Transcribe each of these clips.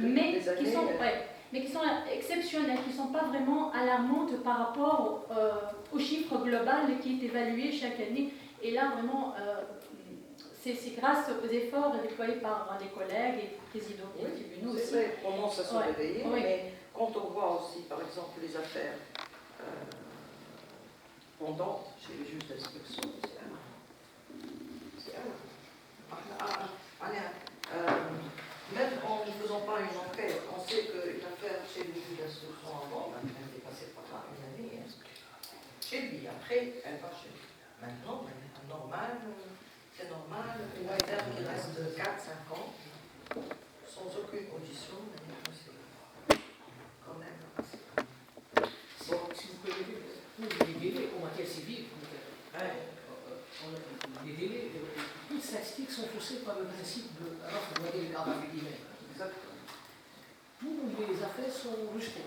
mais qui sont exceptionnelles, qui ne sont pas vraiment alarmantes par rapport au chiffre global qui est évalué chaque année. Et là, vraiment, c'est grâce aux efforts déployés par les collègues et les présidents des tribunaux aussi. C'est vrai, on commence à se réveiller, mais quand on voit aussi, par exemple, les affaires pendantes chez les juges d'instruction, c'est même en ne faisant pas une enquête, on sait qu'une affaire chez le juge d'instruction avant, elle est passée par là une année, chez lui, après, elle va chez lui. Maintenant, c'est normal, une affaire qui reste 4-5 ans, sans aucune audition, c'est quand même assez. Bon, si vous permettez, pour les délais en matière civile, les délais, toutes les statistiques sont faussées par le principe de les cadres avec guillemets. Toutes les affaires sont rejetées.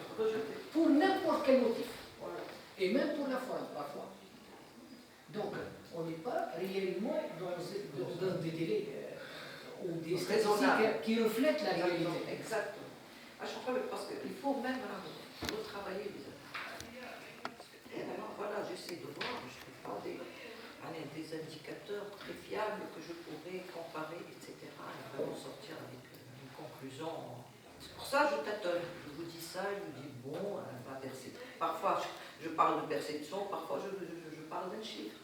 Pour n'importe quel motif. Voilà. Et même pour la foi, parfois. Donc, on n'est pas réellement dans des délais ou des statistiques qui reflètent la réalité. Exactement. À chaque fois, parce qu'il faut même retravailler les affaires. Et alors, voilà, j'essaie de voir, je ne trouve pas des indicateurs très fiables que je pourrais comparer, etc. Et vraiment sortir avec une conclusion. C'est pour ça que je tâtonne. Je vous dis ça, je vous dis bon, parfois je parle de perception, parfois je parle d'un chiffre.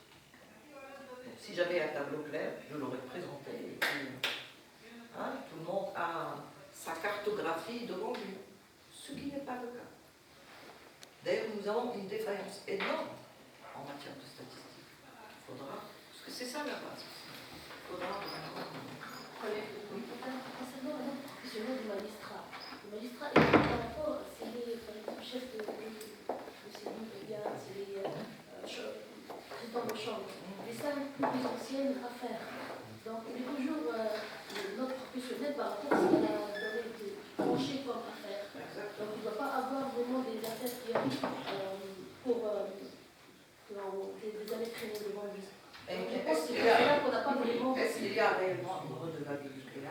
Donc, si j'avais un tableau clair, je l'aurais présenté. Et puis, tout le monde a sa cartographie devant lui, ce qui n'est pas le cas. D'ailleurs, nous avons une défaillance énorme en matière de statistiques. Il faudra, parce que c'est ça la base. Il faudra vraiment. Concernant le professionnel du magistrat, le magistrat est par rapport, c'est les chefs de cellule, c'est les présidents de chambre, les 5 plus anciennes affaires. Donc, il est toujours notre professionnel par rapport à ce qu'il a été tranché comme affaire. Donc, il ne doit pas avoir vraiment des affaires qui arrivent pour des années traînées devant lui. Je pense que c'est là qu'on n'a pas vraiment. Est-ce qu'il y a réellement une redevabilité là?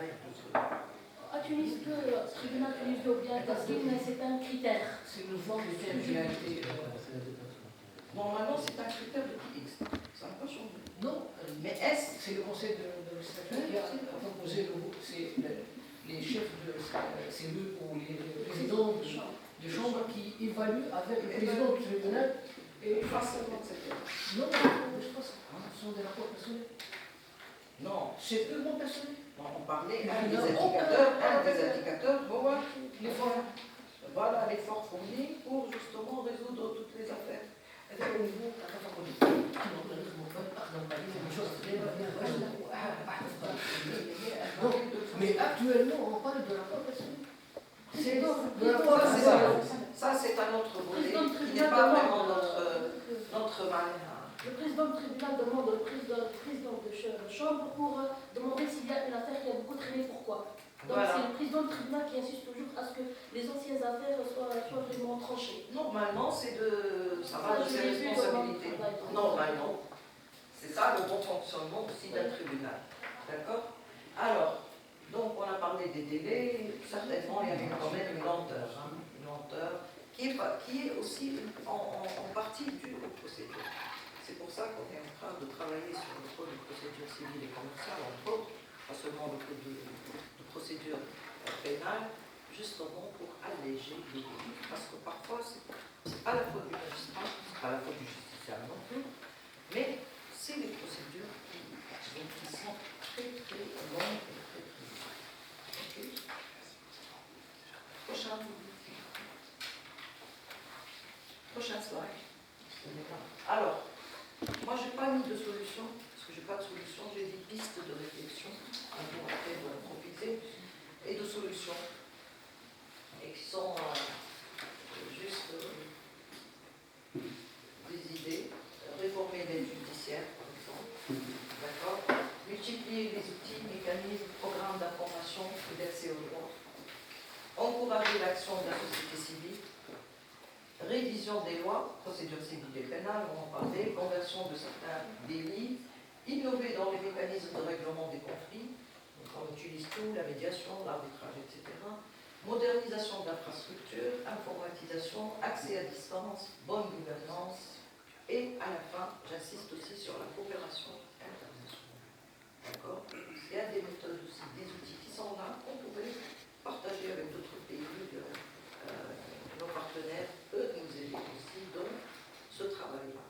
À Tunis 2, tribunal Tunis 2 ou bien Taskin, mais c'est un critère. C'est une forme de territorialité. Normalement, c'est un critère de X. Ça n'a pas changé. Non, mais est-ce c'est le conseil de législature qui a proposé les chefs de cellules ou les présidents de chambre qui évaluent avec le président du tribunal et face à etc. Non, je pense que ce sont des rapports personnels. Non, c'est purement personnel. Non, on parlait des indicateurs, voilà l'effort fourni pour justement résoudre toutes les affaires. Au niveau mais actuellement, on parle de rapport personnel. Ça, c'est un autre volet qui n'est pas vraiment notre manière. Le président du tribunal demande au président de chambre pour demander s'il y a une affaire qui a beaucoup traîné, pourquoi. Donc c'est le président du tribunal qui insiste toujours à ce que les anciennes affaires soient vraiment tranchées. Normalement, ça va de ses responsabilités. Normalement. C'est ça le bon fonctionnement aussi d'un tribunal. D'accord? Alors, donc on a parlé des délais, certainement il y avait quand même une lenteur. Une lenteur qui est aussi en partie due aux procédures. C'est pour ça qu'on est en train de travailler sur le code de procédure civile et commerciale, entre autres, pas seulement le code de procédure pénale, justement pour alléger les délais. Parce que parfois, c'est pas la faute du magistrat, c'est pas la faute du justiciable non plus, mais c'est les procédures qui sont très très longues et très très longues. Okay. Prochain slide. Alors, moi, je n'ai pas mis de solution, parce que je n'ai pas de solution, j'ai des pistes de réflexion, après de improviser, et de solutions, et qui sont juste des idées. Réformer l'aide judiciaire, par exemple, d'accord. Multiplier les outils, mécanismes, programmes d'information et d'accès aux droits. Encourager l'action de la société civile. Révision des lois, procédure civile et pénale, on en parlait, conversion de certains délits, innover dans les mécanismes de règlement des conflits, donc on utilise tout, la médiation, l'arbitrage, etc. modernisation d'infrastructures, informatisation, accès à distance, bonne gouvernance, et à la fin, j'insiste aussi sur la coopération internationale. D'accord? Il y a des méthodes aussi, des outils qui sont là, qu'on pourrait partager avec d'autres pays, nos partenaires, eux nous aider aussi dans ce travail-là.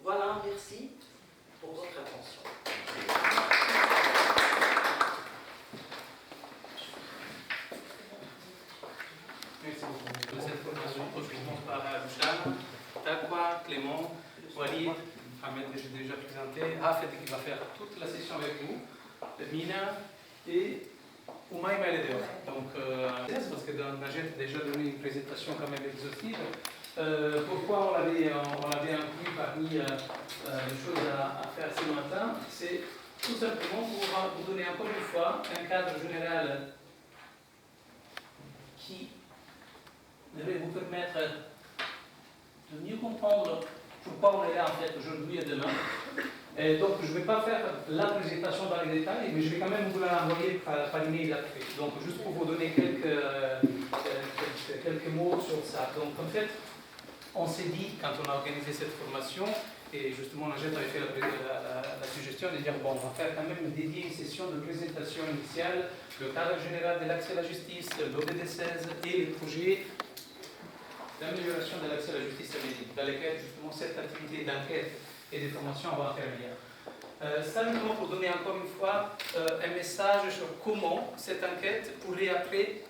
Voilà, merci pour votre attention. Merci beaucoup de cette formation. Je commence par Boucham, Takwa, Clément, Walid, Ahmed que j'ai déjà présenté, Hafed qui va faire toute la session avec vous, Mina et Oumaï Maledeo. Donc, parce que Najat a déjà donné une présentation quand même exhaustive. Pourquoi on l'avait inclus parmi les choses à faire ce matin? C'est tout simplement pour vous donner encore une fois un cadre général qui devrait vous permettre de mieux comprendre pourquoi on est là en fait aujourd'hui et demain. Et donc je ne vais pas faire la présentation dans les détails, mais je vais quand même vous la envoyer par email après. Donc juste pour vous donner quelques mots sur ça. Donc en fait, on s'est dit quand on a organisé cette formation, et justement Najat avait fait la suggestion de dire bon, on va faire quand même dédier une session de présentation initiale, le cadre général de l'accès à la justice, l'ODD 16 et les projets d'amélioration de l'accès à la justice américaine, dans lesquels justement cette activité d'enquête et de formation va intervenir. Simplement pour donner encore une fois un message sur comment cette enquête pourrait après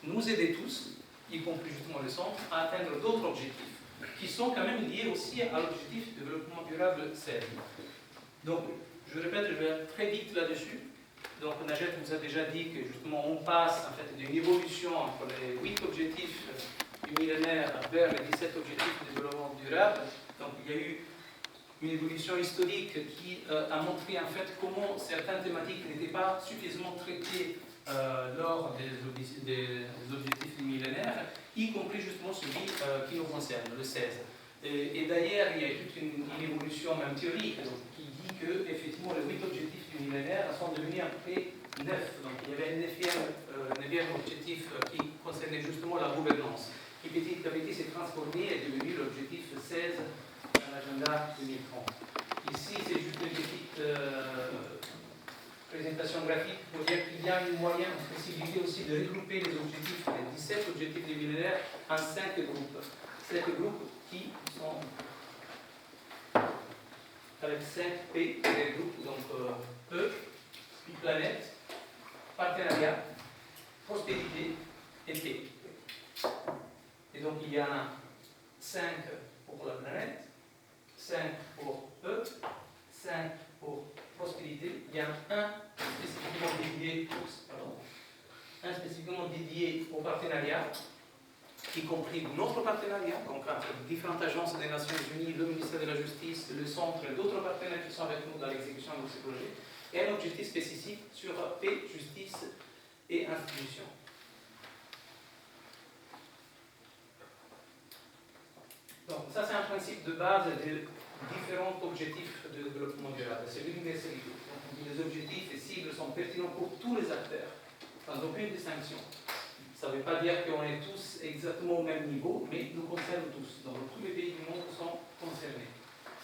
nous aider tous, y compris justement le centre, à atteindre d'autres objectifs qui sont quand même liés aussi à l'objectif de développement durable 16. Donc, je répète, je vais très vite là-dessus. Donc, Najat nous a déjà dit que justement on passe en fait d'une évolution entre les 8 objectifs du millénaire vers les 17 objectifs de développement durable. Donc, il y a eu une évolution historique qui a montré en fait comment certaines thématiques n'étaient pas suffisamment traitées lors des objectifs du millénaire, y compris justement celui qui nous concerne, le 16. Et d'ailleurs, il y a toute une évolution même théorique donc, qui dit que effectivement les 8 objectifs du millénaire sont devenus après 9. Donc il y avait un 9e objectif qui concernait justement la gouvernance, qui petit à petit s'est transformé et est devenu l'objectif 16 dans l'agenda 2030. Ici, c'est juste une petite présentation graphique pour dire qu'il y a un moyen, une possibilité aussi de regrouper les objectifs, les 17 objectifs du millénaire en 5 groupes. 5 groupes qui sont avec 5 P, des groupes, donc E, puis planète, partenariat, prospérité et P. Et donc il y en a 5 pour la planète, 5 pour E, 5 pour prospérité, il y en a un spécifiquement dédié au partenariat, y compris notre partenariat, donc entre différentes agences des Nations Unies, le ministère de la Justice, le Centre et d'autres partenaires qui sont avec nous dans l'exécution de ces projets, et un objectif spécifique sur paix, justice et institutions. Donc ça c'est un principe de base des différents objectifs de développement durable. C'est l'universalité. Les objectifs et cibles sont pertinents pour tous les acteurs, sans aucune distinction. Ça ne veut pas dire qu'on est tous exactement au même niveau, mais nous concernent tous. Donc tous les pays du monde sont concernés.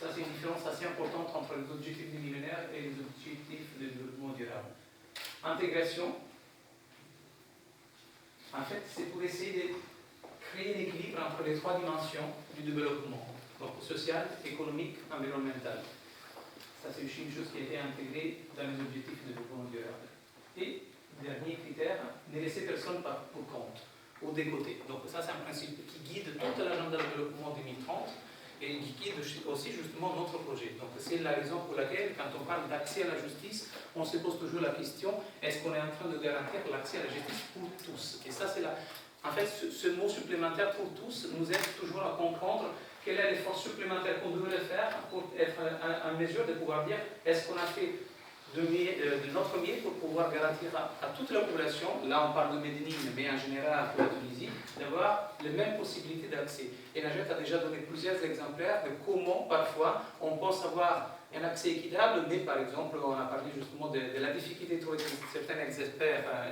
Ça c'est une différence assez importante entre les objectifs du millénaire et les objectifs de développement durable. Intégration, en fait, c'est pour essayer de créer l'équilibre entre les 3 dimensions du développement, donc social, économique, environnemental. Ça, c'est aussi une chose qui a été intégrée dans les objectifs de développement durable. Et, dernier critère, ne laisser personne pour compte, ou des côtés. Donc ça, c'est un principe qui guide toute l'agenda de développement 2030 et qui guide aussi justement notre projet. Donc c'est la raison pour laquelle, quand on parle d'accès à la justice, on se pose toujours la question, est-ce qu'on est en train de garantir l'accès à la justice pour tous? Et ça, c'est la... En fait, ce mot supplémentaire pour tous nous aide toujours à comprendre quel est l'effort supplémentaire qu'on devrait faire pour être en mesure de pouvoir dire est-ce qu'on a fait de notre mieux pour pouvoir garantir à toute la population, là on parle de Médine, mais en général pour la Tunisie, d'avoir les mêmes possibilités d'accès. Et Najat a déjà donné plusieurs exemplaires de comment parfois on pense avoir un accès équitable, mais par exemple on a parlé justement de la difficulté de trouver certaines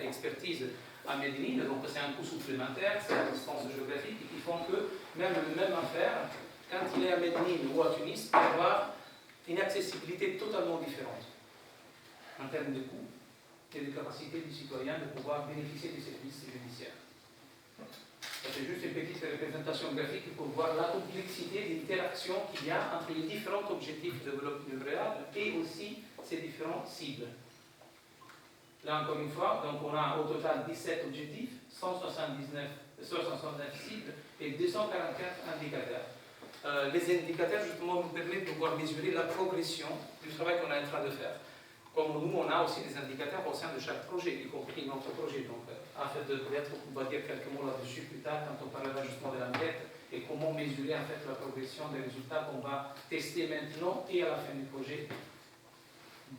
expertises à Medellín, donc c'est un coût supplémentaire, c'est la distance géographique qui font que même le même affaire, quand il est à Medellín ou à Tunis, il va avoir une accessibilité totalement différente en termes de coûts et de capacité du citoyen de pouvoir bénéficier du service judiciaire. C'est juste une petite représentation graphique pour voir la complexité d'interaction qu'il y a entre les différents objectifs de développement durable et aussi ces différentes cibles. Là encore une fois, donc on a au total 17 objectifs, 169 cibles et 244 indicateurs. Les indicateurs justement nous permettent de pouvoir mesurer la progression du travail qu'on est en train de faire. Comme nous, on a aussi des indicateurs au sein de chaque projet, y compris notre projet. Donc, afin de peut-être, on va dire quelques mots là-dessus plus tard, quand on parlera justement de l'enquête et comment mesurer en fait la progression des résultats qu'on va tester maintenant et à la fin du projet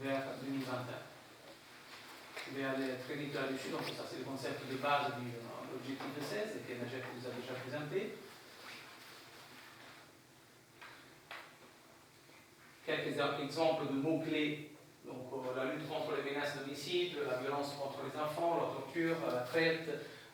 vers 2021. Je vais aller très vite là-dessus. Donc, ça, c'est le concept de base de l'objectif de 16 que Najat vous a déjà présenté. Quelques exemples de mots-clés. Donc, la lutte contre les menaces d'homicide, la violence contre les enfants, la torture, la traite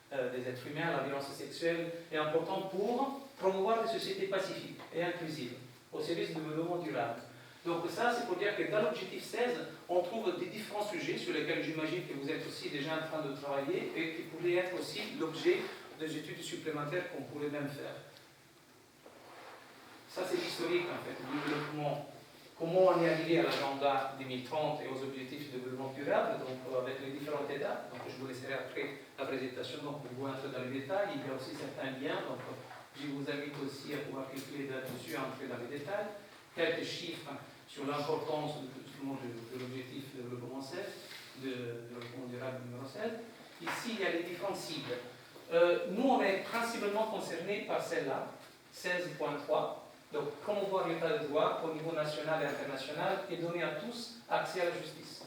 des êtres humains, la violence sexuelle est importante pour promouvoir des sociétés pacifiques et inclusives au service du développement durable. Donc ça, c'est pour dire que dans l'objectif 16, on trouve des différents sujets sur lesquels j'imagine que vous êtes aussi déjà en train de travailler et qui pourraient être aussi l'objet des études supplémentaires qu'on pourrait même faire. Ça, c'est l'historique en fait du développement. Comment on est arrivé à l'agenda 2030 et aux objectifs de développement durable, donc avec les différentes étapes. Donc je vous laisserai après la présentation donc, pour vous entrer dans les détails. Il y a aussi certains liens, donc je vous invite aussi à pouvoir cliquer là-dessus, entrer dans les détails. Quelques chiffres sur l'importance de l'objectif de développement 16, de développement durable numéro 16. Ici, il y a les différentes cibles. Nous, on est principalement concernés par celle-là, 16.3. Donc, promouvoir l'état de droit au niveau national et international et donner à tous accès à la justice,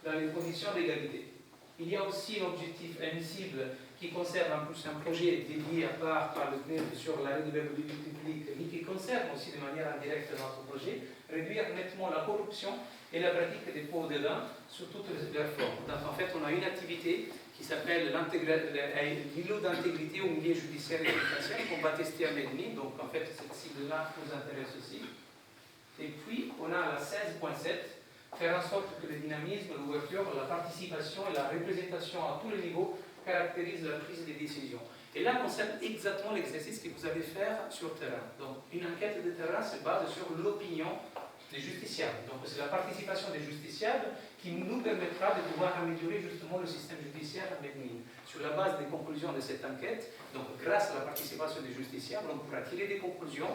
dans les conditions d'égalité. Il y a aussi un objectif, une cible qui concerne en plus un projet dédié à part par le CNIL sur la redevabilité publique, mais qui concerne aussi de manière indirecte notre projet, réduire nettement la corruption et la pratique des pots de vin sur toutes leurs formes. Donc, en fait, on a une activité qui s'appelle l'îlot d'intégrité au milieu judiciaire et pénitentiaire qu'on va tester à Medellín. Donc, en fait, cette cible-là nous intéresse aussi. Et puis, on a la 16.7, faire en sorte que le dynamisme, l'ouverture, la participation et la représentation à tous les niveaux caractérisent la prise des décisions. Et là, concerne exactement l'exercice que vous allez faire sur le terrain. Donc, une enquête de terrain se base sur l'opinion des justiciables. Donc, c'est la participation des justiciables qui nous permettra de pouvoir améliorer justement le système judiciaire à Medellín. Sur la base des conclusions de cette enquête, donc grâce à la participation des justiciables, on pourra tirer des conclusions,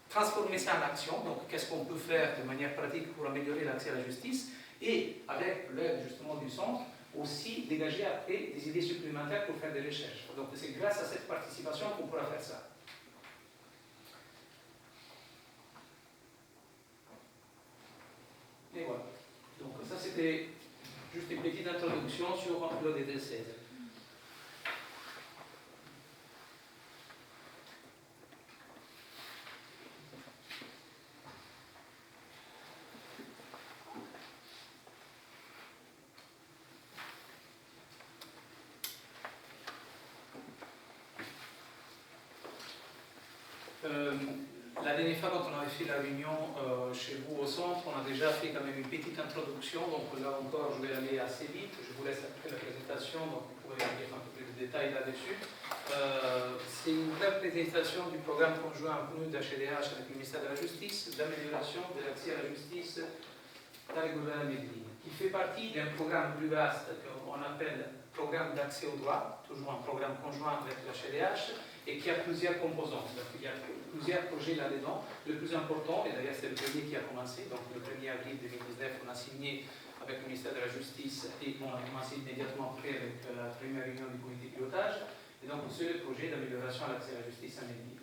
transformer ça en action, donc qu'est-ce qu'on peut faire de manière pratique pour améliorer l'accès à la justice, et avec l'aide justement du centre, aussi dégager après des idées supplémentaires pour faire des recherches. Donc c'est grâce à cette participation qu'on pourra faire ça. Et voilà. Donc ça c'était juste une petite introduction sur l'ODD 16. La dernière fois, quand on avait fait la réunion chez vous au centre, on a déjà fait quand même une petite introduction. Donc là encore, je vais aller assez vite. Je vous laisse après la présentation, donc vous pourrez lire un peu plus de détails là-dessus. C'est une brève présentation du programme conjoint PNUD HDH avec le ministère de la Justice d'amélioration de l'accès à la justice dans les gouvernements de Medellín, qui fait partie d'un programme plus vaste qu'on appelle Programme d'accès au droit, toujours un programme conjoint avec le HDH, et qui a plusieurs composantes. Donc, il y a plusieurs projets là-dedans. Le plus important, et d'ailleurs c'est le premier qui a commencé, donc le 1er avril 2019, on a signé avec le ministère de la Justice et on a commencé immédiatement après avec la première réunion du comité de pilotage. Et donc c'est le projet d'amélioration à l'accès à la justice à Medellín,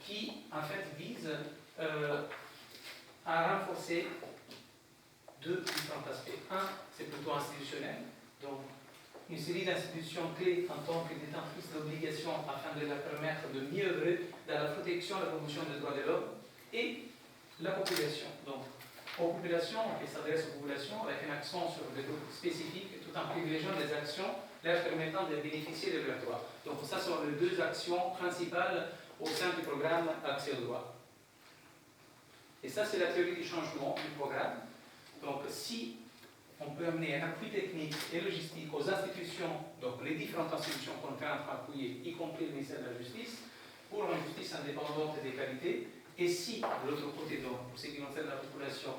qui en fait vise à renforcer deux différents aspects. Un, c'est plutôt institutionnel, donc une série d'institutions clés en tant que détentrices d'obligations afin de leur permettre de mieux œuvrer dans la protection et la promotion des droits de l'homme, et la population. Donc, aux populations, et s'adresse aux populations avec un accent sur des groupes spécifiques tout en privilégiant des actions leur permettant de bénéficier de leurs droits. Donc ça sont les deux actions principales au sein du programme Accès au droit. Et ça, c'est la théorie du changement du programme. Donc si on peut amener un appui technique et logistique aux institutions, donc les différentes institutions qu'on est en train d'appuyer, y compris le ministère de la Justice, pour une justice indépendante et de qualité, et si, de l'autre côté, donc, pour ce qui concerne la population,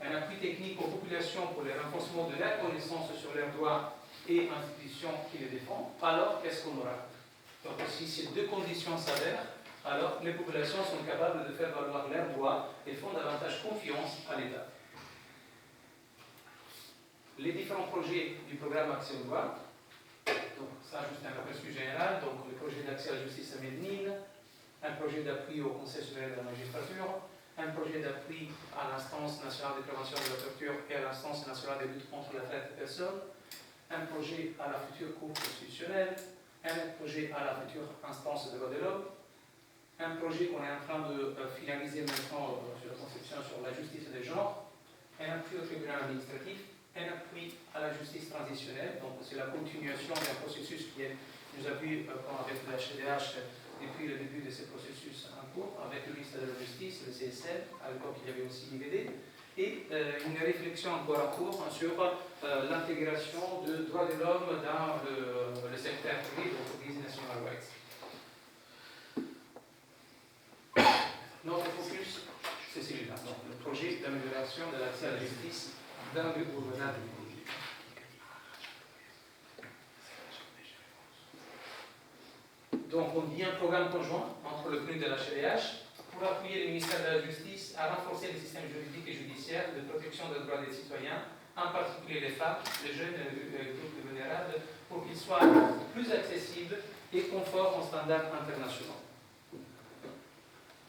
un appui technique aux populations pour le renforcement de leur connaissance sur leurs droits et institutions qui les défendent, alors qu'est-ce qu'on aura? Donc si ces deux conditions s'avèrent, alors les populations sont capables de faire valoir leurs droits et font davantage confiance à l'État. Les différents projets du programme Accès au droit, donc ça juste un aperçu général, donc le projet d'accès à la justice à Medellín, un projet d'appui au Conseil supérieur de la magistrature, un projet d'appui à l'instance nationale de prévention de la torture et à l'instance nationale de lutte contre la traite des personnes, un projet à la future Cour constitutionnelle, un projet à la future instance de droits de l'homme, un projet qu'on est en train de finaliser maintenant sur la conception sur la justice des genres, un appui au tribunal administratif, un appui à la justice transitionnelle, donc c'est la continuation d'un processus qui nous a vu avec le HCDH depuis le début de ce processus en cours, avec le ministère de la Justice, le CSL, à l'époque il y avait aussi l'IVD, et une réflexion encore en cours sur l'intégration de droits de l'homme dans le secteur privé, donc business human rights. Notre focus, c'est celui-là, donc le projet d'amélioration de l'accès à la justice dans le gouvernement du pays. Donc on dit un programme conjoint entre le PNUD et la HCDH pour appuyer le ministère de la Justice à renforcer le système juridique et judiciaire de protection des droits des citoyens, en particulier les femmes, les jeunes et les groupes vulnérables, pour qu'ils soient plus accessibles et conformes aux standards internationaux.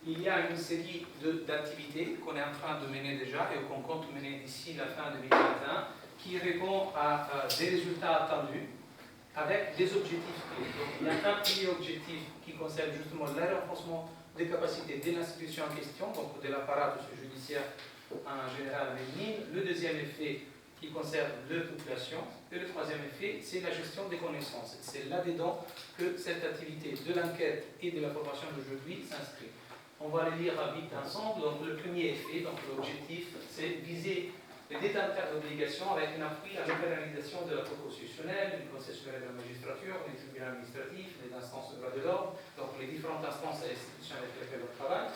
Il y a une série d'activités qu'on est en train de mener déjà et qu'on compte mener d'ici la fin 2021 qui répond à des résultats attendus avec des objectifs clés. Donc, il y a un premier objectif qui concerne justement le renforcement des capacités de l'institution en question, donc de l'appareil judiciaire en général à Medellín. Le deuxième effet qui concerne la population. Et le troisième effet, c'est la gestion des connaissances. C'est là-dedans que cette activité de l'enquête et de la formation d'aujourd'hui s'inscrit. On va les lire vite ensemble. Donc, le premier effet, donc l'objectif, c'est viser les détenteurs d'obligations avec un appui à l'opéralisation de la Cour constitutionnelle, du Conseil supérieur de la magistrature, des tribunaux administratifs, des instances de droits de l'homme, donc les différentes instances et institutions avec lesquelles on travaille.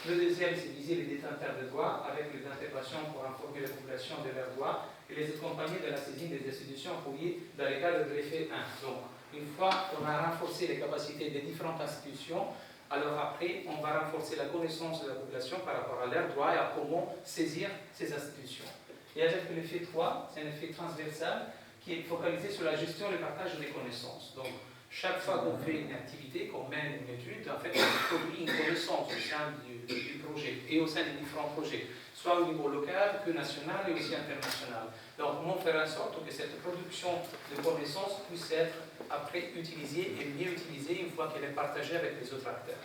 Le deuxième, c'est viser les détenteurs de droits avec les interventions pour informer la population de leurs droits et les accompagner de la saisine des institutions appuyées dans le cadre de l'effet 1. Donc, une fois qu'on a renforcé les capacités des différentes institutions, alors après, on va renforcer la connaissance de la population par rapport à leurs droits et à comment saisir ces institutions. Et avec l'effet 3, c'est un effet transversal qui est focalisé sur la gestion et le partage des connaissances. Donc, chaque fois qu'on fait une activité, qu'on mène une étude, en fait, on produit une connaissance au sein du projet et au sein des différents projets, soit au niveau local que national et aussi international. Donc, comment faire en sorte que cette production de connaissances puisse être après utilisée et mieux utilisée une fois qu'elle est partagée avec les autres acteurs.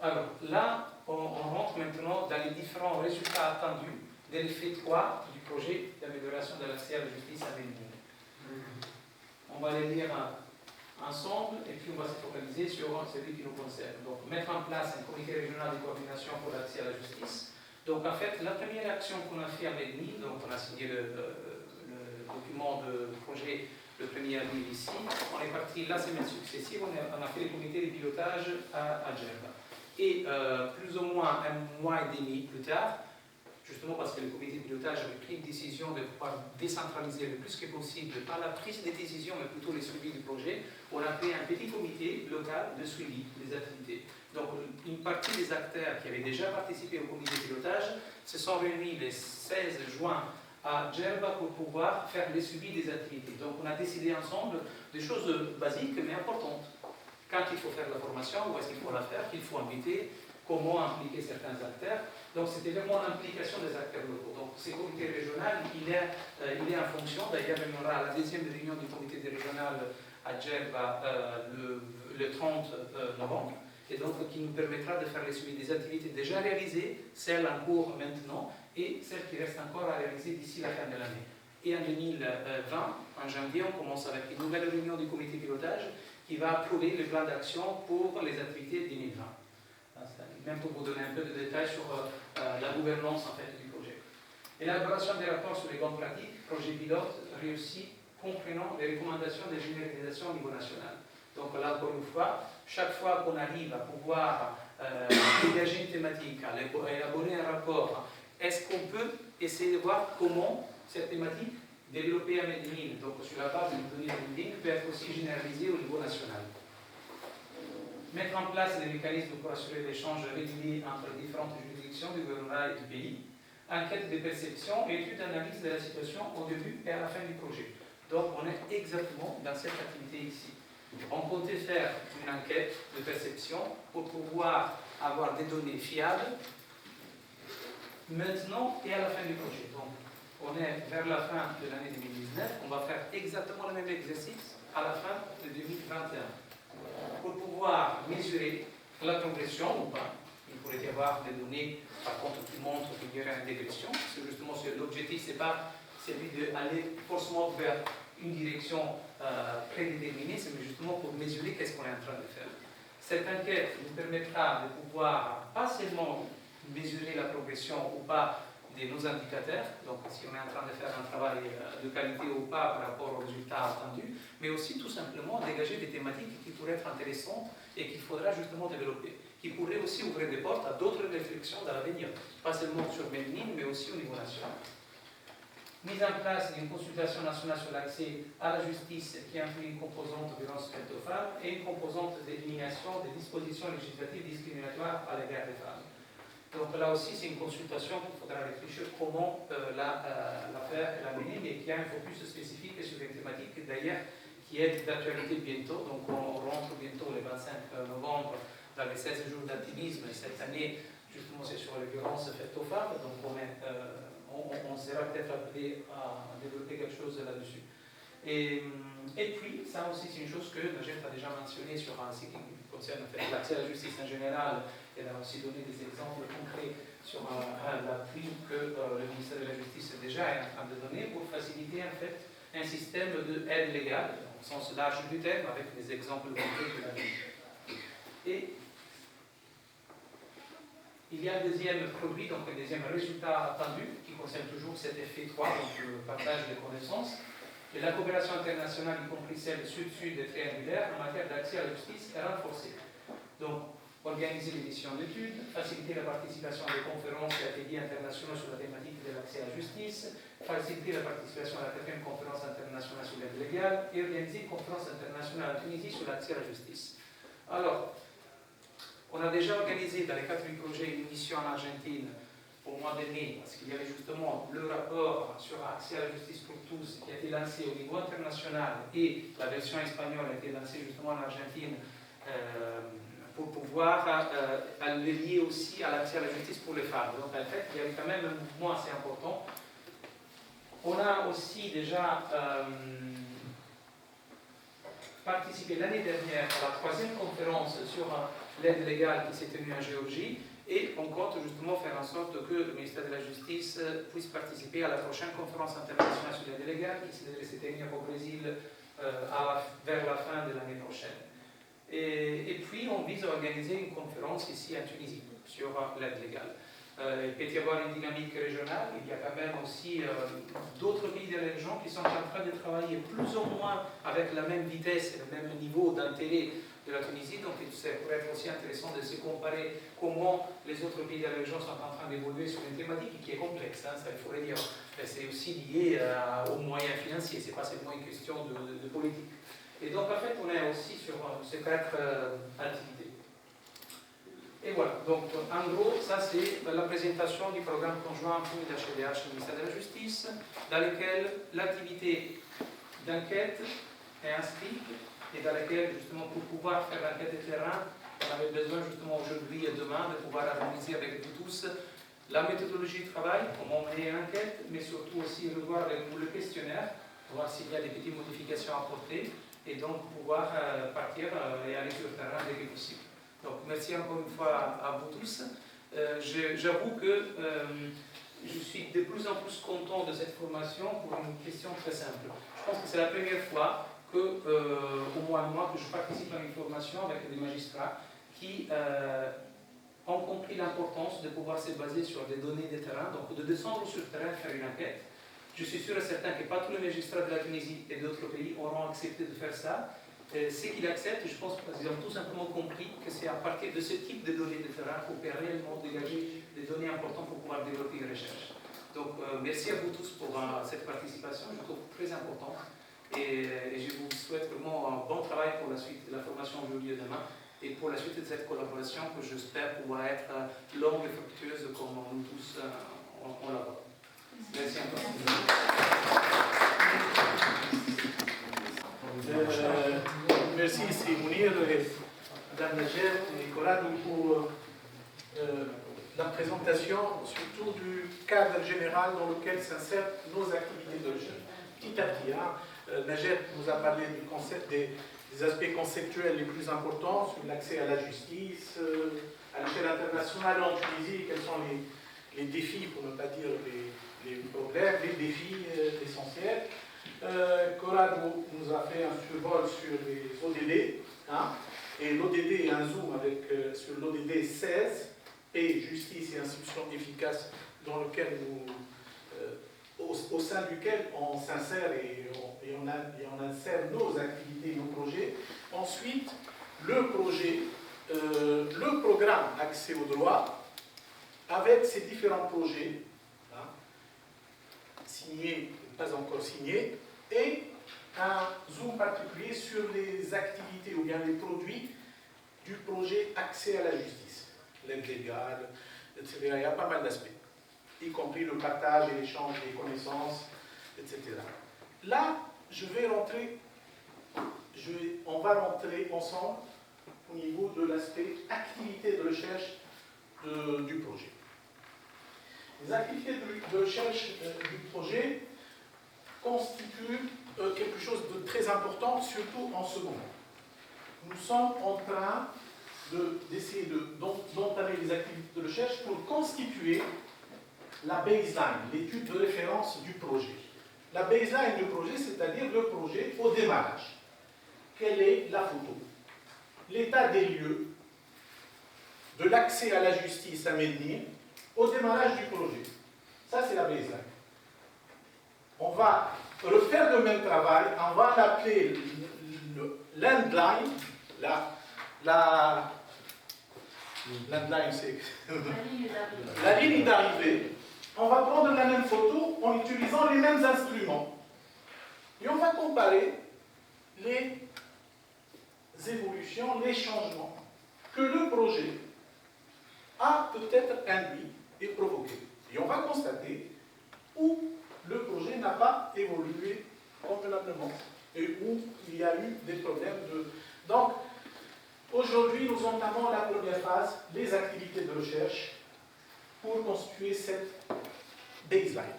Alors, là, on rentre maintenant dans les différents résultats attendus de l'effet 3 du projet d'amélioration de l'accès à la justice à Medellín. On va les lire ensemble et puis on va se focaliser sur celui qui nous concerne. Donc, mettre en place un comité régional de coordination pour l'accès à la justice. Donc, en fait, la première action qu'on a fait à Medellín, donc on a signé le document de projet le 1er avril ici, on est parti la semaine successive, on a fait le comité de pilotage à Djerba. Et plus ou moins un mois et demi plus tard, justement parce que le comité de pilotage avait pris une décision de pouvoir décentraliser le plus que possible, pas la prise des décisions, mais plutôt les suivis du projet, on a créé un petit comité local de suivi des activités. Donc, une partie des acteurs qui avaient déjà participé au comité de pilotage se sont réunis le 16 juin à Djerba pour pouvoir faire le suivi des activités. Donc, on a décidé ensemble des choses basiques mais importantes. Quand il faut faire la formation, où est-ce qu'il faut la faire, qu'il faut inviter, comment impliquer certains acteurs. Donc, c'était vraiment l'implication des acteurs locaux. Donc, ce comité régional, il est en fonction. D'ailleurs, on aura la deuxième réunion du comité régional à Djerba le 30 novembre. et donc qui nous permettra de faire le suivi des activités déjà réalisées, celles en cours maintenant et celles qui restent encore à réaliser d'ici la fin de l'année. Et en 2020, en janvier, on commence avec une nouvelle réunion du comité pilotage qui va approuver le plan d'action pour les activités 2020. Même pour vous donner un peu de détails sur la gouvernance en fait, du projet. Élaboration des rapports sur les bonnes pratiques, projet pilote réussi, comprenant les recommandations de généralisation au niveau national. Donc là, encore une fois, chaque fois qu'on arrive à pouvoir dégager une thématique, à élaborer un rapport, est-ce qu'on peut essayer de voir comment cette thématique développée à Medellin, donc sur la base de données de Medellin, peut être aussi généralisée au niveau national. Mettre en place des mécanismes pour assurer l'échange régulier entre les différentes juridictions du gouvernement et du pays. Enquête de perception et étude d'analyse de la situation au début et à la fin du projet. Donc on est exactement dans cette activité ici. On comptait faire une enquête de perception pour pouvoir avoir des données fiables maintenant et à la fin du projet. Donc on est vers la fin de l'année 2019, on va faire exactement le même exercice à la fin de 2021 pour pouvoir mesurer la progression ou pas. Il pourrait y avoir des données, par contre, qui montrent qu'il y aurait une dégression, parce que justement l'objectif, ce n'est pas celui d'aller forcément vers une direction prédéterminée, c'est justement pour mesurer qu'est-ce qu'on est en train de faire. Cette enquête nous permettra de pouvoir pas seulement mesurer la progression ou pas de nos indicateurs, donc si on est en train de faire un travail de qualité ou pas par rapport aux résultats attendus, mais aussi tout simplement dégager des thématiques qui pourraient être intéressantes et qu'il faudra justement développer, qui pourraient aussi ouvrir des portes à d'autres réflexions dans l'avenir, pas seulement sur Medellin, mais aussi au niveau national. Mise en place d'une consultation nationale sur l'accès à la justice qui inclut une composante de violence faite aux femmes et une composante d'élimination des dispositions législatives discriminatoires à l'égard des femmes. Donc là aussi, c'est une consultation qu'il faudra réfléchir comment la faire et la mener, mais qui a un focus spécifique sur une thématique d'ailleurs qui est d'actualité bientôt. Donc on rentre bientôt le 25 novembre dans les 16 jours d'activisme. Cette année, justement, c'est sur les violences faites aux femmes. Donc on sera peut-être appelé à développer quelque chose là-dessus. Et puis, ça aussi, c'est une chose que Najat a déjà mentionné sur ce qui concerne l'accès à la justice en général. Elle a aussi donné des exemples concrets sur l'appui que le ministère de la Justice est déjà en train de donner pour faciliter en fait un système d'aide légale, au sens large du terme, avec des exemples concrets de la vie. Et il y a un deuxième produit, donc un deuxième résultat attendu, qui concerne toujours cet effet 3, donc le partage des connaissances. Et la coopération internationale, y compris celle sud-sud et triangulaire, en matière d'accès à la justice, est renforcée. Donc, organiser les missions d'études, faciliter la participation à des conférences et ateliers internationaux sur la thématique de l'accès à la justice, faciliter la participation à la 4e conférence internationale sur l'aide légale et organiser une conférence internationale en Tunisie sur l'accès à la justice. Alors, on a déjà organisé dans le cadre du projet une mission en Argentine au mois de mai, parce qu'il y avait justement le rapport sur l'accès à la justice pour tous qui a été lancé au niveau international et la version espagnole a été lancée justement en Argentine pour pouvoir le lier aussi à l'accès à la justice pour les femmes. Donc en fait, il y avait quand même un mouvement assez important. On a aussi déjà participé l'année dernière à la 3e conférence sur l'aide légale qui s'est tenue en Géorgie et on compte justement faire en sorte que le ministère de la Justice puisse participer à la prochaine conférence internationale sur l'aide légale qui s'est tenue au Brésil vers la fin de l'année prochaine. Et puis, on vise à organiser une conférence ici en Tunisie sur l'aide légale. Il peut y avoir une dynamique régionale, il y a quand même aussi d'autres pays de la région qui sont en train de travailler plus ou moins avec la même vitesse et le même niveau d'intérêt de la Tunisie, donc ça pourrait être aussi intéressant de se comparer comment les autres pays de la région sont en train d'évoluer sur une thématique qui est complexe, hein, ça il faudrait dire. C'est aussi lié aux moyens financiers, ce n'est pas seulement une question de politique. Et donc, en fait, on est aussi sur ces 4 activités. Et voilà, donc en gros, ça c'est la présentation du programme conjoint PNUD-HCDH et le ministère de la Justice, dans lequel l'activité d'enquête est inscrite et dans laquelle, justement, pour pouvoir faire l'enquête de terrain, on avait besoin justement aujourd'hui et demain de pouvoir harmoniser avec vous tous la méthodologie de travail, comment mener l'enquête, mais surtout aussi revoir avec vous le questionnaire, voir s'il y a des petites modifications à apporter, et donc pouvoir partir et aller sur le terrain dès que possible. Donc merci encore une fois à vous tous. J'avoue que je suis de plus en plus content de cette formation pour une question très simple. Je pense que c'est la première fois que, au moins moi, que je participe à une formation avec des magistrats qui ont compris l'importance de pouvoir se baser sur des données de terrain, donc de descendre sur le terrain, faire une enquête. Je suis sûr et certain que pas tous les magistrats de la Tunisie et d'autres pays auront accepté de faire ça. Ce qu'ils acceptent, je pense qu'ils ont tout simplement compris que c'est à partir de ce type de données de terrain qu'on peut réellement dégager des données importantes pour pouvoir développer une recherche. Donc merci à vous tous pour cette participation, je trouve très importante. Et je vous souhaite vraiment un bon travail pour la suite de la formation aujourd'hui et demain et pour la suite de cette collaboration que j'espère pouvoir être longue et fructueuse comme nous tous on la voit. Merci encore. Merci, c'est Mounir et Madame Najer et Corrado pour la présentation, surtout du cadre général dans lequel s'insèrent nos activités de recherche. Petit à petit, Najer nous a parlé du concept des aspects conceptuels les plus importants sur l'accès à la justice, à l'échelle internationale en Tunisie, quels sont les défis, pour ne pas dire les problèmes, les défis essentiels. Corrado nous a fait un survol sur les ODD, et l'ODD est un zoom sur l'ODD 16, paix, justice et institutions efficaces, dans lequel au sein duquel on s'insère et on insère nos activités, nos projets. Ensuite, le programme Accès au droit, avec ses différents projets, signés, pas encore signés, et un zoom particulier sur les activités ou bien les produits du projet Accès à la justice, l'aide légale, etc. Il y a pas mal d'aspects, y compris le partage et l'échange des connaissances, etc. Là, on va rentrer ensemble au niveau de l'aspect activité de recherche du projet. Les activités de recherche du projet constituent quelque chose de très important, surtout en ce moment. Nous sommes en train d'essayer d'entamer les activités de recherche pour constituer la baseline, l'étude de référence du projet. La baseline du projet, c'est-à-dire le projet au démarrage. Quelle est la photo? L'état des lieux de l'accès à la justice à Medni au démarrage du projet. Ça, c'est la baseline. On va refaire le même travail, on va l'appeler l'endline. L'endline, c'est la ligne d'arrivée. On va prendre la même photo en utilisant les mêmes instruments. Et on va comparer les évolutions, les changements que le projet a peut-être induit et provoqué. Et on va constater où le projet n'a pas évolué convenablement et où il y a eu des problèmes de... Donc, aujourd'hui, nous entamons la première phase, les activités de recherche, pour constituer cette baseline.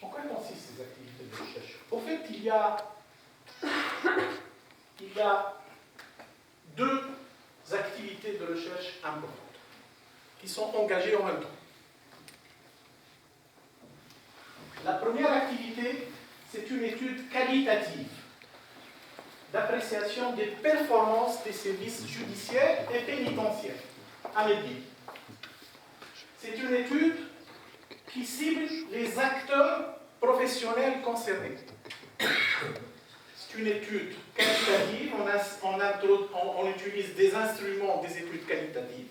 En quoi consistent ces activités de recherche? Au fait, il y a deux activités de recherche importantes qui sont engagées en même temps. La première activité, c'est une étude qualitative d'appréciation des performances des services judiciaires et pénitentiaires à Medni. C'est une étude qui cible les acteurs professionnels concernés. C'est une étude qualitative, on utilise des instruments des études qualitatives.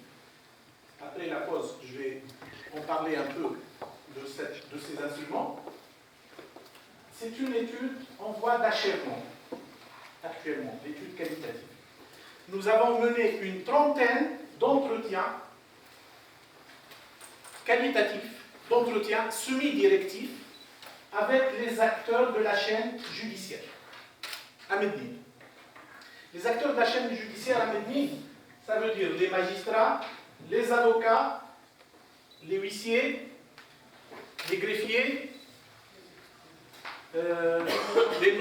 Après la pause, je vais en parler un peu de ces instruments. C'est une étude en voie d'achèvement, actuellement, l'étude qualitative. Nous avons mené une trentaine d'entretiens qualitatifs, d'entretiens semi-directifs avec les acteurs de la chaîne judiciaire à Medni. Les acteurs de la chaîne judiciaire à Medni, ça veut dire les magistrats, les avocats, les huissiers, les greffiers, les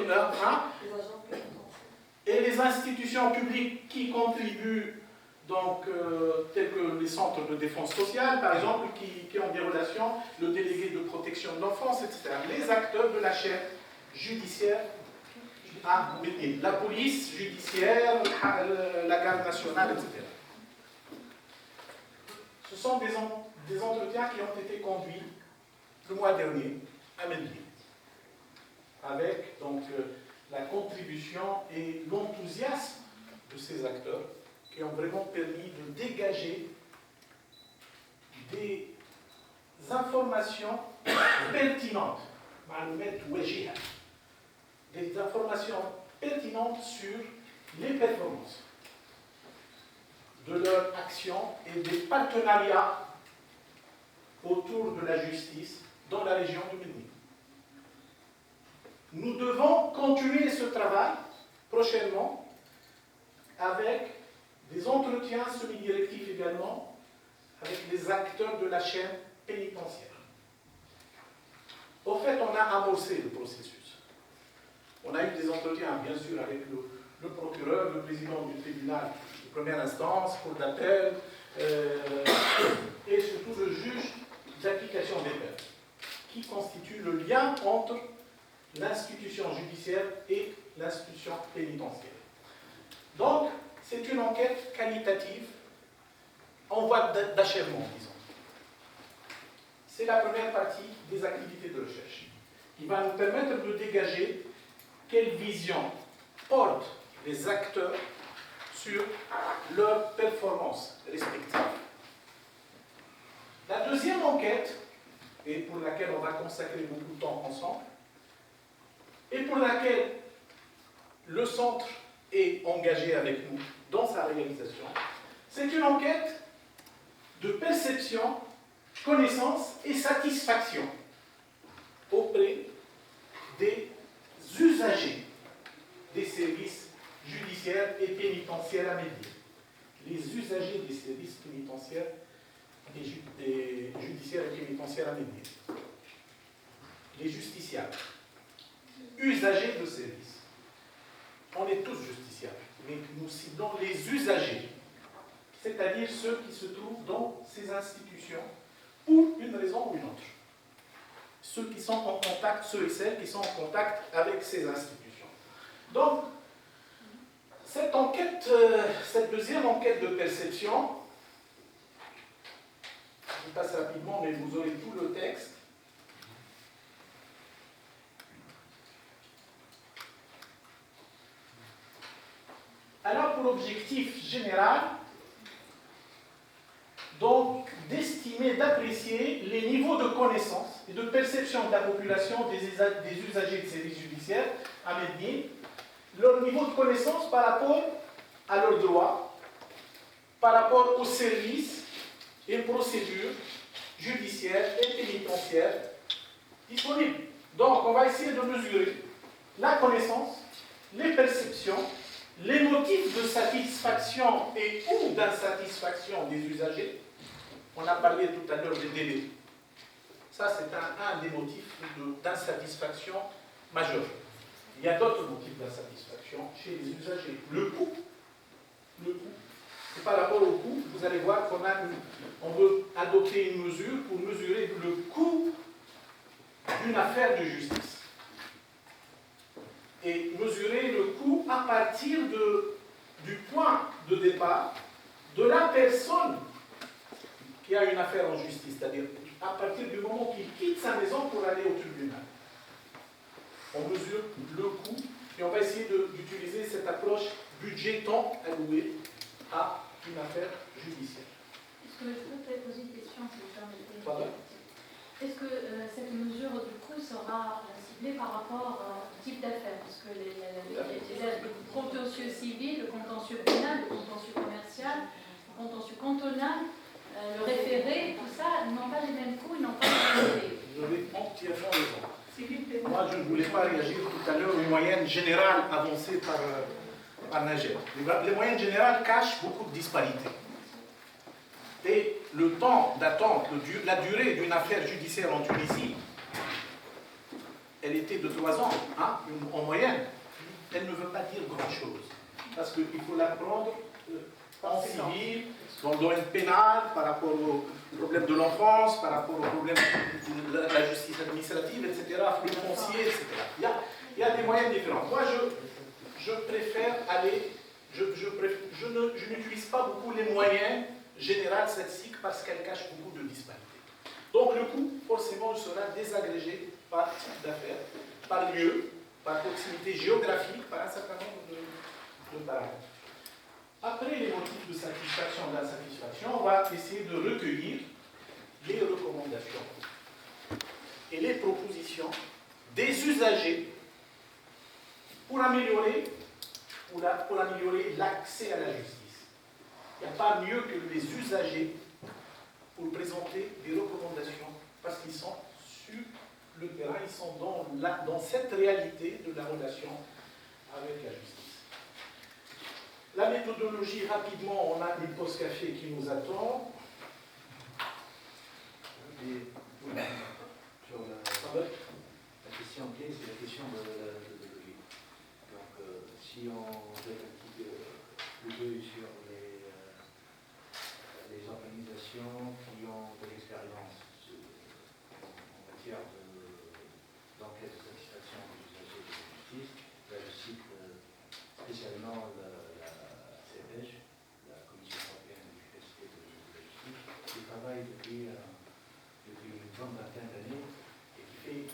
et les institutions publiques qui contribuent, donc, tels que les centres de défense sociale, par exemple, qui ont des relations, le délégué de protection de l'enfance, etc. Les acteurs de la chaîne judiciaire à Médine, la police judiciaire, la garde nationale, etc. Ce sont des entretiens qui ont été conduits le mois dernier à Médine, avec donc la contribution et l'enthousiasme de ces acteurs qui ont vraiment permis de dégager des informations pertinentes, des informations pertinentes sur les performances de leur action et des partenariats autour de la justice dans la région de Médine. Nous devons continuer ce travail prochainement avec des entretiens semi-directifs également avec les acteurs de la chaîne pénitentiaire. Au fait, on a amorcé le processus. On a eu des entretiens, bien sûr, avec le procureur, le président du tribunal de première instance, cour d'appel, et surtout le juge d'application des peines, qui constitue le lien entre l'institution judiciaire et l'institution pénitentiaire. Donc, c'est une enquête qualitative en voie d'achèvement, disons. C'est la première partie des activités de recherche, qui va nous permettre de dégager quelle vision portent les acteurs sur leurs performances respectives. La deuxième enquête, et pour laquelle on va consacrer beaucoup de temps ensemble, et pour laquelle le centre est engagé avec nous dans sa réalisation, c'est une enquête de perception, connaissance et satisfaction auprès des usagers des services judiciaires et pénitentiaires à Médine. Les usagers des services pénitentiaires et judiciaires et pénitentiaires à Médine. Les justiciables. Usagers de services. On est tous justiciables, mais nous ciblons les usagers, c'est-à-dire ceux qui se trouvent dans ces institutions pour une raison ou une autre. Ceux qui sont en contact, ceux et celles qui sont en contact avec ces institutions. Donc, cette enquête, cette deuxième enquête de perception, je passe rapidement, mais vous aurez tout le texte. Elle a pour objectif général donc d'estimer, d'apprécier les niveaux de connaissance et de perception de la population des usagers de services judiciaires à Médine, leur niveau de connaissance par rapport à leurs droits, par rapport aux services et procédures judiciaires et pénitentiaires disponibles. Donc, on va essayer de mesurer la connaissance, les perceptions, les motifs de satisfaction et ou d'insatisfaction des usagers. On a parlé tout à l'heure des délais. Ça, c'est un des motifs d'insatisfaction majeur. Il y a d'autres motifs d'insatisfaction chez les usagers. Le coût. Le coût. Et par rapport au coût, vous allez voir qu'on veut adopter une mesure pour mesurer le coût d'une affaire de justice. Et mesurer le coût à partir du point de départ de la personne qui a une affaire en justice, c'est-à-dire à partir du moment qu'il quitte sa maison pour aller au tribunal. On mesure le coût et on va essayer d'utiliser cette approche budget-temps alloué à une affaire judiciaire. Est-ce que je peux te poser une question, si vous permettez? Pardon? Est-ce que cette mesure du coût sera ciblée par rapport au type d'affaires? Parce que le contentieux civil, le contentieux pénal, le contentieux commercial, le contentieux cantonal, le référé, tout ça, n'ont pas les mêmes coûts, ils n'ont pas les mêmes délais. Vous avez entièrement raison. Moi, je ne voulais pas réagir tout à l'heure aux moyennes générales avancées par Nager. Les moyennes générales cachent beaucoup de disparités. Et le temps d'attente, la durée d'une affaire judiciaire en Tunisie, elle était de 3 ans, hein, en moyenne. Elle ne veut pas dire grand-chose. parce qu'il faut l'apprendre en civil, dans le domaine pénal, par rapport aux problèmes de l'enfance, par rapport aux problèmes de la justice administrative, etc., le foncier, etc. Il y a des moyens différents. Moi, je préfère aller, je n'utilise pas beaucoup les moyens généraux statistiques parce qu'elles cachent beaucoup de disparités. Donc le coût, forcément, sera désagrégé par type d'affaires, par lieu, par proximité géographique, par un certain nombre de paramètres. Après les motifs de satisfaction et d'insatisfaction, on va essayer de recueillir les recommandations et les propositions des usagers pour améliorer l'accès à la justice. Il n'y a pas mieux que les usagers pour présenter des recommandations parce qu'ils sont sur le terrain, ils sont dans cette réalité de la relation avec la justice. La méthodologie, rapidement, on a des pauses café qui nous attendent. Sur la question clé, c'est la question de la méthodologie. Donc, si on fait un petit peu sur les organisations qui ont de l'expérience en matière d'enquête de satisfaction des usagers de la justice, là je cite spécialement la CEPEJ, la Commission européenne d'efficacité de la justice, qui travaille depuis une bonne vingtaine d'années et qui fait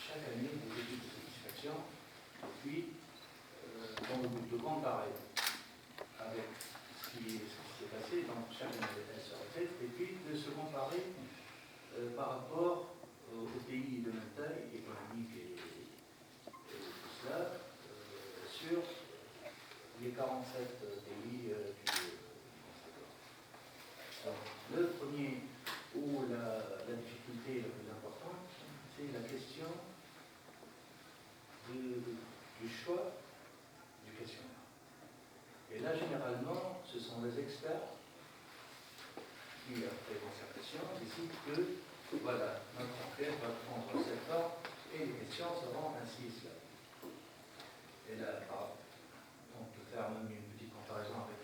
chaque année des études de satisfaction, et puis dans le but de comparer avec ce qui s'est passé dans chaque année elle se refait, et puis de se comparer par rapport aux pays de même taille, économique et tout cela, sur les 47 pays du secteur. Le premier, où la difficulté la plus importante, c'est la question du choix du questionnaire. Et là, généralement, ce sont les experts qui, après concertation, décident que, voilà, notre enquête va prendre cette forme et les questions seront ainsi et cela. Et là, on peut faire même une petite comparaison avec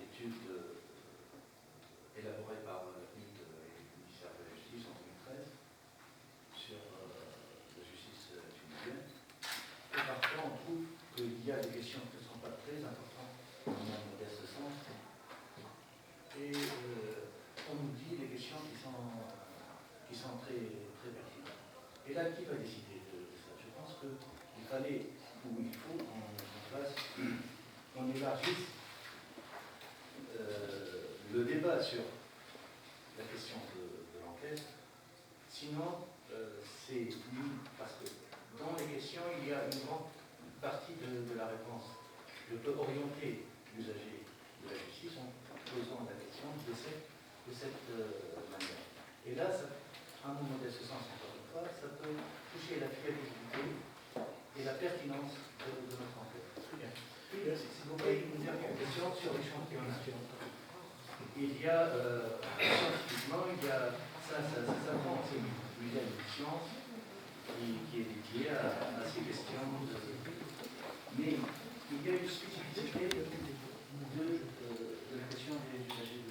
l'étude élaborée par le ministère de la Justice en 2013 sur la justice tunisienne. Et parfois, on trouve qu'il y a des questions qui ne sont pas très importantes dans mon modeste sens. Et on nous dit des questions qui sont très, très pertinentes. Et là, qui va décider de ça? Je pense qu'il fallait, ou il faut qu'on élargisse le débat sur la question de l'enquête. Sinon, c'est nul, parce que dans les questions, il y a une grande partie de la réponse. Je peux orienter l'usager de la justice en posant la question de cette manière. Et là, à mon modeste sens, encore une fois, ça peut toucher la fiabilité et la pertinence de notre enquête. Très bien. Oui, s'il vous plaît, une dernière question sur l'échantillonnage. Il y a, scientifiquement, ça prend, c'est une science qui est dédiée à ces questions. Mais il y a une spécificité de la question des usagers de